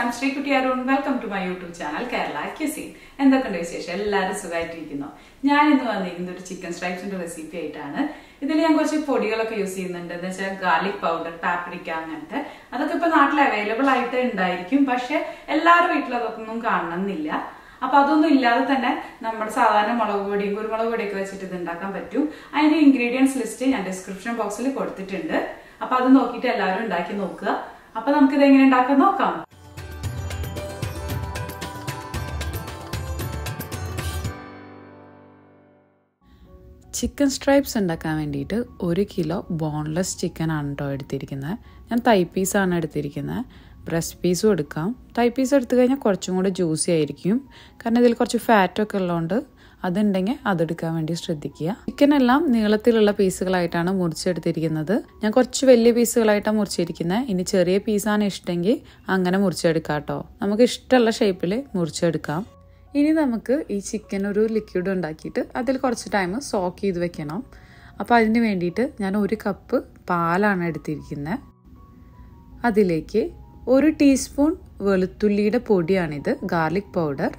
I'm Sri Arun. Welcome to my YouTube channel, Kerala Cuisine. എന്തൊക്കെയുണ്ട് വിശേഷം? എല്ലാവരും സുഖമായിട്ടിരിക്കുന്നു. ഞാൻ ഇന്ന് വന്നിരിക്കുന്നത് ഒരു ചിക്കൻ സ്ട്രൈപ്സിന്റെ റെസിപ്പി ആയിട്ടാണ്. ഇതിൽ ഞാൻ കുറച്ച് പൊടികളൊക്കെ യൂസ് ചെയ്യുന്നുണ്ട്. എന്ന് വെച്ചാൽ ഗാർലിക് പൗഡർ, പാപ്രിക്ക അങ്ങനത്തെ. അതൊക്കെ ഇപ്പൊ നാട്ടിൽ അവൈലബിൾ ആയിട്ട് ഉണ്ടായിരിക്കും. പക്ഷെ എല്ലാവരുടെ വീട്ടിലും അതൊന്നും കാണണമെന്നില്ല. അപ്പൊ അതൊന്നും ഇല്ലാതെ തന്നെ നമ്മുടെ സാധാരണ മുളക് പൊടിയും കുരുമുളക് പൊടിയൊക്കെ വെച്ചിട്ട് ഇത് ഉണ്ടാക്കാൻ പറ്റും. അതിന്റെ ഇൻഗ്രീഡിയൻസ് ലിസ്റ്റ് ഞാൻ ഡിസ്ക്രിപ്ഷൻ ബോക്സിൽ കൊടുത്തിട്ടുണ്ട്. അപ്പൊ അത് നോക്കിയിട്ട് എല്ലാവരും ഉണ്ടാക്കി നോക്കുക. അപ്പൊ നമുക്കിത് എങ്ങനെ ഉണ്ടാക്കാൻ നോക്കാം. ചിക്കൻ സ്ട്രൈപ്സ് ഉണ്ടാക്കാൻ വേണ്ടിയിട്ട് 1 കിലോ ബോൺലെസ് ചിക്കൻ ആണ് കേട്ടോ എടുത്തിരിക്കുന്നത്. ഞാൻ തൈ പീസാണ് എടുത്തിരിക്കുന്നത്. ബ്രസ്റ്റ് പീസും എടുക്കാം. തൈ പീസ് എടുത്തു കഴിഞ്ഞാൽ കുറച്ചും കൂടി ജ്യൂസി ആയിരിക്കും. കാരണം ഇതിൽ കുറച്ച് ഫാറ്റൊക്കെ ഉള്ളതുകൊണ്ട് അതുണ്ടെങ്കിൽ അതെടുക്കാൻ വേണ്ടി ശ്രദ്ധിക്കുക. ചിക്കൻ എല്ലാം നീളത്തിലുള്ള പീസുകളായിട്ടാണ് മുറിച്ചെടുത്തിരിക്കുന്നത്. ഞാൻ കുറച്ച് വലിയ പീസുകളായിട്ടാണ് മുറിച്ചിരിക്കുന്നത്. ഇനി ചെറിയ പീസാണ് ഇഷ്ടമെങ്കിൽ അങ്ങനെ മുറിച്ചെടുക്കാം കേട്ടോ. നമുക്ക് ഇഷ്ടമുള്ള ഷേപ്പിൽ മുറിച്ചെടുക്കാം. ഇനി നമുക്ക് ഈ ചിക്കൻ ഒരു ലിക്വിഡ് ഉണ്ടാക്കിയിട്ട് അതിൽ കുറച്ച് ടൈം സോക്ക് ചെയ്ത് വെക്കണം. അപ്പോൾ അതിന് വേണ്ടിയിട്ട് ഞാൻ 1 കപ്പ് പാലാണ് എടുത്തിരിക്കുന്നത്. അതിലേക്ക് 1 ടീസ്പൂൺ വെളുത്തുള്ളിയുടെ പൊടിയാണിത്, ഗാർലിക് പൗഡർ.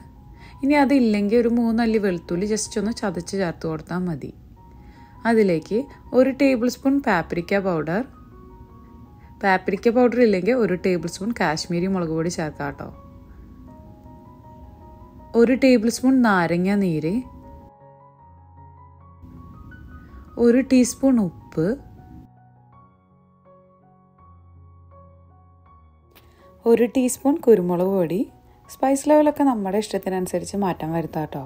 ഇനി അതില്ലെങ്കിൽ ഒരു 3 അല്ലി വെളുത്തുള്ളി ജസ്റ്റ് ഒന്ന് ചതച്ച് ചേർത്ത് കൊടുത്താൽ മതി. അതിലേക്ക് 1 table spoon paprika powder. Paprika powder ഇല്ലെങ്കിൽ 1 ടേബിൾ സ്പൂൺ കാശ്മീരി മുളക് പൊടി ചേർക്കാം കേട്ടോ. 1 ടേബിൾ സ്പൂൺ നാരങ്ങ നീര്, 1 ടീസ്പൂൺ ഉപ്പ്, 1 ടീസ്പൂൺ കുരുമുളക് പൊടി. സ്പൈസ് ലെവലൊക്കെ നമ്മുടെ ഇഷ്ടത്തിനനുസരിച്ച് മാറ്റം വരുത്താം കേട്ടോ.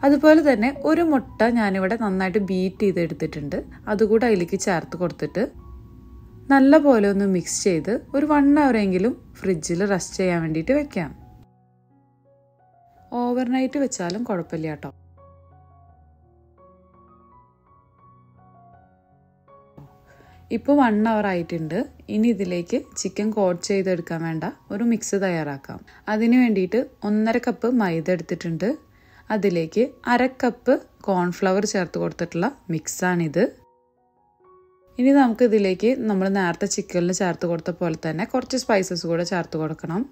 അതുപോലെ തന്നെ 1 മുട്ട ഞാനിവിടെ നന്നായിട്ട് ബീറ്റ് ചെയ്തെടുത്തിട്ടുണ്ട്. അതുകൂടെ അതിലേക്ക് ചേർത്ത് കൊടുത്തിട്ട് നല്ല പോലെ ഒന്ന് മിക്സ് ചെയ്ത് ഒരു 1 അവറെങ്കിലും ഫ്രിഡ്ജിൽ റെസ്റ്റ് ചെയ്യാൻ വേണ്ടിയിട്ട് വെക്കാം. ഓവർനൈറ്റ് വെച്ചാലും കുഴപ്പമില്ല കേട്ടോ. ഇപ്പോൾ 1 അവർ ആയിട്ടുണ്ട്. ഇനി ഇതിലേക്ക് ചിക്കൻ കോട്ട് ചെയ്തെടുക്കാൻ വേണ്ട ഒരു മിക്സ് തയ്യാറാക്കാം. അതിന് വേണ്ടിയിട്ട് 1.5 കപ്പ് മൈദ എടുത്തിട്ടുണ്ട്. അതിലേക്ക് 1/2 കപ്പ് കോൺഫ്ലവർ ചേർത്ത് കൊടുത്തിട്ടുള്ള മിക്സാണിത്. ഇനി നമുക്ക് ഇതിലേക്ക് നമ്മൾ നേരത്തെ ചിക്കനിൽ ചേർത്ത് കൊടുത്ത പോലെ തന്നെ കുറച്ച് സ്പൈസസ് കൂടെ ചേർത്ത് കൊടുക്കണം.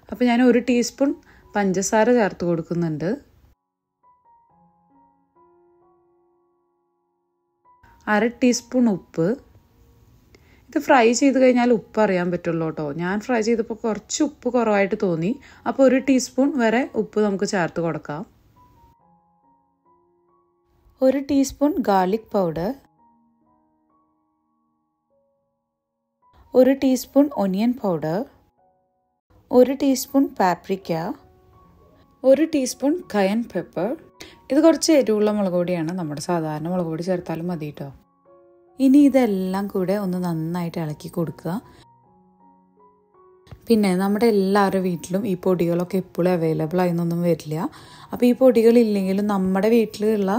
അപ്പോൾ ഞാൻ 1 ടീസ്പൂൺ പഞ്ചസാര ചേർത്ത് കൊടുക്കുന്നുണ്ട്. 1/2 ടീസ്പൂൺ ഉപ്പ്. ഇത് ഫ്രൈ ചെയ്ത് കഴിഞ്ഞാൽ ഉപ്പ് അറിയാൻ പറ്റുള്ളൂ കേട്ടോ. ഞാൻ ഫ്രൈ ചെയ്തപ്പോൾ കുറച്ച് ഉപ്പ് കുറവായിട്ട് തോന്നി. അപ്പോൾ 1 ടീസ്പൂൺ വരെ ഉപ്പ് നമുക്ക് ചേർത്ത് കൊടുക്കാം. 1 teaspoon garlic powder, 1 teaspoon onion powder, 1 teaspoon paprika, 1 teaspoon cayenne pepper. ഇത് കുറച്ച് എരിവുള്ള മുളക് പൊടിയാണ്. നമ്മുടെ സാധാരണ മുളക് പൊടി ചേർത്താലും മതി കേട്ടോ. ഇനി ഇതെല്ലാം കൂടെ ഒന്ന് നന്നായിട്ട് ഇളക്കി കൊടുക്കുക. പിന്നെ നമ്മുടെ എല്ലാവരുടെ വീട്ടിലും ഈ പൊടികളൊക്കെ എപ്പോഴും അവൈലബിൾ ആയെന്നൊന്നും വരില്ല. അപ്പോൾ ഈ പൊടികളില്ലെങ്കിലും നമ്മുടെ വീട്ടിലുള്ള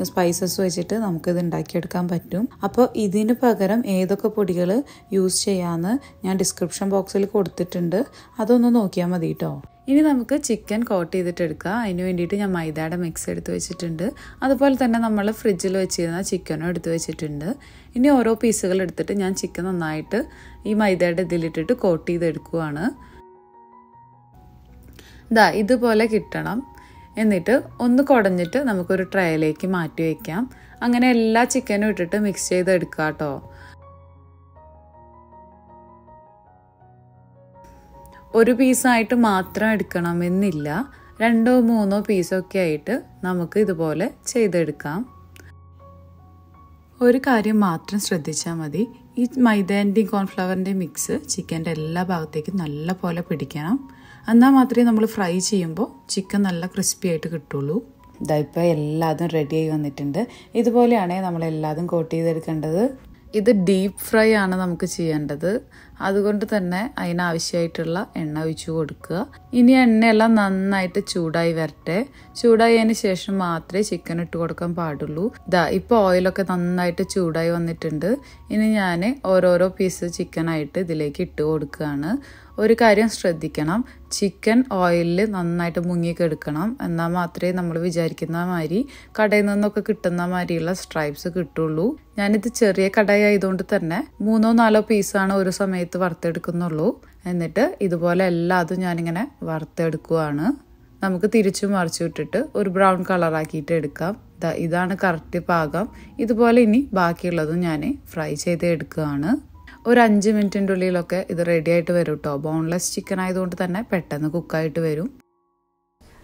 സ്പൈസസ് വെച്ചിട്ട് നമുക്കിത് ഉണ്ടാക്കിയെടുക്കാൻ പറ്റും. അപ്പോൾ ഇതിന് പകരം ഏതൊക്കെ പൊടികൾ യൂസ് ചെയ്യാമെന്ന് ഞാൻ ഡിസ്ക്രിപ്ഷൻ ബോക്സിൽ കൊടുത്തിട്ടുണ്ട്. അതൊന്ന് നോക്കിയാൽ മതി കേട്ടോ. ഇനി നമുക്ക് ചിക്കൻ കോട്ട് ചെയ്തിട്ട് എടുക്കാം. അതിന് വേണ്ടിയിട്ട് ഞാൻ മൈദയുടെ മിക്സ് എടുത്ത് വെച്ചിട്ടുണ്ട്. അതുപോലെ തന്നെ നമ്മൾ ഫ്രിഡ്ജിൽ വെച്ചിരുന്ന ചിക്കനും എടുത്ത് വെച്ചിട്ടുണ്ട്. ഇനി ഓരോ പീസുകൾ എടുത്തിട്ട് ഞാൻ ചിക്കൻ നന്നായിട്ട് ഈ മൈദയുടെ ഇതിലിട്ടിട്ട് കോട്ട് ചെയ്തെടുക്കുവാണ്. ഇതുപോലെ കിട്ടണം. എന്നിട്ട് ഒന്ന് കുടഞ്ഞിട്ട് നമുക്കൊരു ട്രേയിലേക്ക് മാറ്റി വയ്ക്കാം. അങ്ങനെ എല്ലാ ചിക്കനും ഇട്ടിട്ട് മിക്സ് ചെയ്തെടുക്കുക കേട്ടോ. ഒരു പീസായിട്ട് മാത്രം എടുക്കണമെന്നില്ല. 2 or 3 പീസൊക്കെ ആയിട്ട് നമുക്ക് ഇതുപോലെ ചെയ്തെടുക്കാം. ഒരു കാര്യം മാത്രം ശ്രദ്ധിച്ചാൽ മതി. ഈ മൈദേൻ്റെയും കോൺഫ്ലവറിൻ്റെയും മിക്സ് ചിക്കൻ്റെ എല്ലാ ഭാഗത്തേക്കും നല്ല പോലെ പിടിക്കണം. എന്നാൽ മാത്രമേ നമ്മൾ ഫ്രൈ ചെയ്യുമ്പോൾ ചിക്കൻ നല്ല ക്രിസ്പി ആയിട്ട് കിട്ടുള്ളൂ. ഇപ്പോൾ എല്ലാതും റെഡിയായി വന്നിട്ടുണ്ട്. ഇതുപോലെയാണ് നമ്മളെല്ലാതും കോട്ട് ചെയ്തെടുക്കേണ്ടത്. ഇത് ഡീപ്പ് ഫ്രൈ ആണ് നമുക്ക് ചെയ്യേണ്ടത്. അതുകൊണ്ട് തന്നെ അതിനാവശ്യമായിട്ടുള്ള എണ്ണ ഒഴിച്ചു കൊടുക്കുക. ഇനി എണ്ണയെല്ലാം നന്നായിട്ട് ചൂടായി വരട്ടെ. ചൂടായതിന് ശേഷം മാത്രമേ ചിക്കൻ ഇട്ട് കൊടുക്കാൻ പാടുള്ളൂ. ഇപ്പോൾ ഓയിലൊക്കെ നന്നായിട്ട് ചൂടായി വന്നിട്ടുണ്ട്. ഇനി ഞാൻ ഓരോരോ പീസ് ചിക്കനായിട്ട് ഇതിലേക്ക് ഇട്ട് കൊടുക്കുകയാണ്. ഒരു കാര്യം ശ്രദ്ധിക്കണം, ചിക്കൻ ഓയിലിൽ നന്നായിട്ട് മുങ്ങിക്കെടുക്കണം. എന്നാൽ മാത്രമേ നമ്മൾ വിചാരിക്കുന്ന മാതിരി കടയിൽ നിന്നൊക്കെ കിട്ടുന്ന മാതിരിയുള്ള സ്ട്രൈപ്സ് കിട്ടുള്ളൂ. ഞാനിത് ചെറിയ കടായി ആയതുകൊണ്ട് തന്നെ 3 or 4 പീസാണ് ഒരു സമയത്ത് സമയത്ത് വറുത്തെടുക്കുന്നുള്ളൂ. എന്നിട്ട് ഇതുപോലെ എല്ലാതും ഞാനിങ്ങനെ വറുത്തെടുക്കുകയാണ്. നമുക്ക് തിരിച്ചു മറിച്ചു വിട്ടിട്ട് ഒരു ബ്രൗൺ കളറാക്കിയിട്ട് എടുക്കാം. ഇതാണ് കറക്റ്റ് പാകം. ഇതുപോലെ ഇനി ബാക്കിയുള്ളതും ഞാൻ ഫ്രൈ ചെയ്ത് എടുക്കുകയാണ്. ഒരു 5 മിനിറ്റിൻ്റെ ഉള്ളിലൊക്കെ ഇത് റെഡി ആയിട്ട് വരും കേട്ടോ. ബോൺലെസ് ചിക്കൻ ആയതുകൊണ്ട് തന്നെ പെട്ടെന്ന് കുക്കായിട്ട് വരും.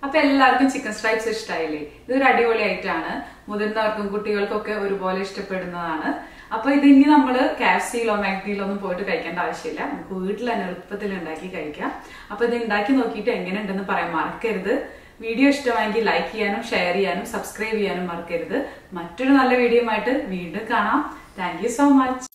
അപ്പൊ എല്ലാവർക്കും ചിക്കൻ സ്ട്രൈപ്സ് ഇഷ്ടമായില്ലേ? ഇതൊരു അടിപൊളി ആയിട്ടാണ്. മുതിർന്നവർക്കും കുട്ടികൾക്കൊക്കെ ഒരുപോലെ ഇഷ്ടപ്പെടുന്നതാണ്. അപ്പൊ ഇത് ഇനി നമ്മള് KFCയിലോ മാക്ഡിയിലോ ഒന്നും പോയിട്ട് കഴിക്കേണ്ട ആവശ്യമില്ല. നമുക്ക് വീട്ടിൽ തന്നെ എളുപ്പത്തിൽ ഉണ്ടാക്കി കഴിക്കാം. അപ്പൊ ഇത് ഉണ്ടാക്കി നോക്കിയിട്ട് എങ്ങനെയുണ്ടെന്ന് പറയാൻ മറക്കരുത്. വീഡിയോ ഇഷ്ടമായെങ്കിൽ ലൈക്ക് ചെയ്യാനും ഷെയർ ചെയ്യാനും സബ്സ്ക്രൈബ് ചെയ്യാനും മറക്കരുത്. മറ്റൊരു നല്ല വീഡിയോ ആയിട്ട് വീണ്ടും കാണാം. Thank you so much.